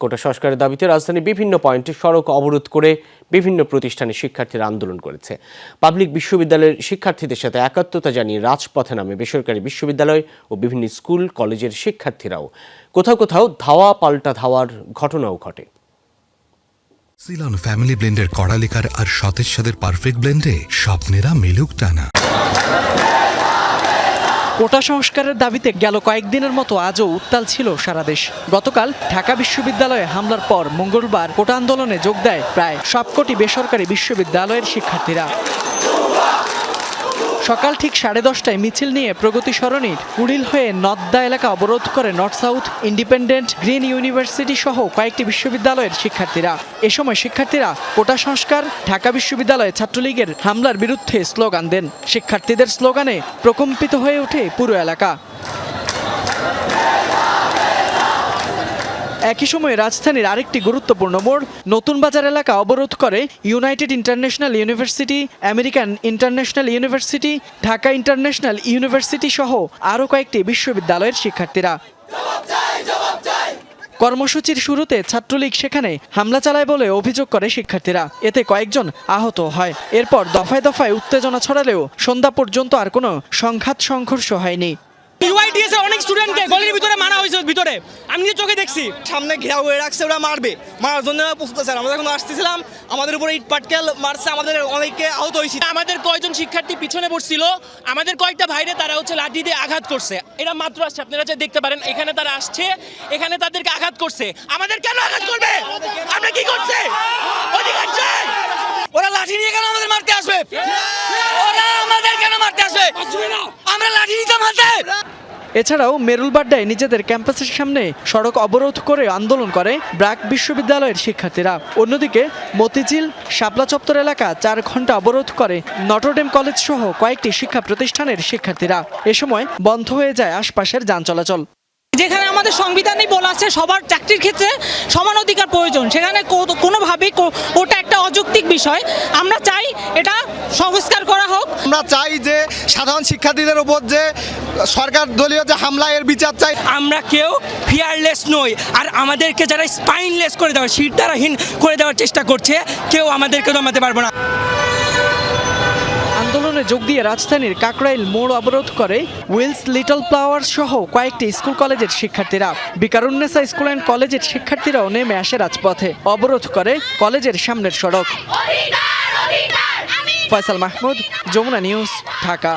কোটা সংস্কারের দাবিতে রাজধানীর বিভিন্ন পয়েন্টে সড়ক অবরোধ করে বিভিন্ন প্রতিষ্ঠানের শিক্ষার্থীরা আন্দোলন করেছে। পাবলিক বিশ্ববিদ্যালয়ের শিক্ষার্থীদের সাথে একাত্মতা জানিয়ে রাজপথে নামে বেসরকারি বিশ্ববিদ্যালয় ও বিভিন্ন স্কুল কলেজের শিক্ষার্থীরাও। কোথাও কোথাও ধাওয়া পাল্টা ধাওয়ার ঘটনাও ঘটে। সিলন ফ্যামিলি ব্লেন্ডের কড়ালিকার আর সতেজ স্বাদের পারফেক্ট ব্লেন্ডে স্বপ্নেরা মিলুক টানা। কোটা সংস্কারের দাবিতে গেল কয়েকদিনের মতো আজও উত্তাল ছিল সারা দেশ। গতকাল ঢাকা বিশ্ববিদ্যালয়ে হামলার পর মঙ্গলবার কোটা আন্দোলনে যোগ দেয় প্রায় সবকটি বেসরকারি বিশ্ববিদ্যালয়ের শিক্ষার্থীরা। সকাল ঠিক 10:30টায় মিছিল নিয়ে প্রগতি সরণির কুড়িল হয়ে নদ্দা এলাকা অবরোধ করে north south independent green university সহ কয়েকটি বিশ্ববিদ্যালয়ের শিক্ষার্থীরা। এ সময় শিক্ষার্থীরা কোটা সংস্কার, ঢাকা বিশ্ববিদ্যালয়ে ছাত্রলীগের হামলার বিরুদ্ধে স্লোগান দেন। শিক্ষার্থীদের স্লোগানে প্রকম্পিত হয়ে ওঠে পুরো এলাকা। একই সময়ে রাজধানীর আরেকটি গুরুত্বপূর্ণ মোড় নতুন বাজার এলাকা অবরোধ করে United international university, American international university, Dhaka international university সহ আরও কয়েকটি বিশ্ববিদ্যালয়ের শিক্ষার্থীরা। কর্মসূচির শুরুতে ছাত্রলীগ সেখানে হামলা চালায় বলে অভিযোগ করে শিক্ষার্থীরা। এতে কয়েকজন আহত হয়। এরপর দফায় দফায় উত্তেজনা ছড়ালেও সন্ধ্যা পর্যন্ত আর কোনো সংঘাত সংঘর্ষ হয়নি। ইউআইটিএস অনেক স্টুডেন্টকে গলির ভিতরে মারা হয়েছে। ভিতরে আমি নিজে চোখে দেখছি, সামনে ঘেরাও হয়ে রাখছে, ওরা মারবে, মারার জন্য প্রস্তুত আছে। আমরা যখন আসতেছিলাম আমাদের উপরে ইট পাটকেল মারছে, আমাদের অনেককে আহত হয়েছে। আমাদের কয়েকজন শিক্ষার্থী পিছনে বসছিল, আমাদের কয়েকটা ভাইরে তারা লাঠি দিয়ে আঘাত করছে। এরা মাত্র আসছে, আপনারা যে দেখতে পারেন এখানে তারা আসছে, এখানে তাদেরকে আঘাত করছে। আমাদের কেন আঘাত করবে? আমরা কি করছে? অধিকার চাই। ওরা লাঠি নিয়ে কেন আমাদের মারতে আসবে? ওরা আমাদের কেন মারতে আসবে? আমরা লাঠি নিতে মারতে। এছাড়াও মেরুলবাড্ডায় নিজেদের ক্যাম্পাসের সামনে সড়ক অবরোধ করে আন্দোলন করে ব্র্যাক বিশ্ববিদ্যালয়ের শিক্ষার্থীরা। অন্যদিকে মতিঝিল শাপলা চত্বর এলাকা 4 ঘন্টা অবরোধ করে নটরডেম কলেজ সহ কয়েকটি শিক্ষা প্রতিষ্ঠানের শিক্ষার্থীরা। এ সময় বন্ধ হয়ে যায় আশপাশের যান চলাচল। যেখানে আমাদের সংবিধানেই বলা আছে সবার চাকরির ক্ষেত্রে সমান অধিকার প্রয়োজন, সেখানে কোনোভাবেই ওটা একটা অযৌক্তিক বিষয়। আমরা চাই এটা সংস্কার করা হোক। আমরা চাই যে সাধারণ শিক্ষার্থীদের উপর যে সরকার দলীয় যে হামলা, এর বিচার চাই। আমরা কেউ ফিয়ারলেস নই, আর আমাদেরকে যারা স্পাইনলেস করে দেওয়ার, শিরদাঁড়াহীন করে দেওয়ার চেষ্টা করছে, কেউ আমাদেরকে দমাতে পারবে না। আন্দোলনে যোগ দিয়ে রাজধানীর কাকরাইল মোড় অবরোধ করে উইলস লিটল ফ্লাওয়ার সহ কয়েকটি স্কুল কলেজের শিক্ষার্থীরা। বিকারুন্নেসা স্কুল অ্যান্ড কলেজের শিক্ষার্থীরাও নেমে আসে রাজপথে, অবরোধ করে কলেজের সামনের সড়ক। ফয়সাল মাহমুদ, যমুনা নিউজ, ঢাকা।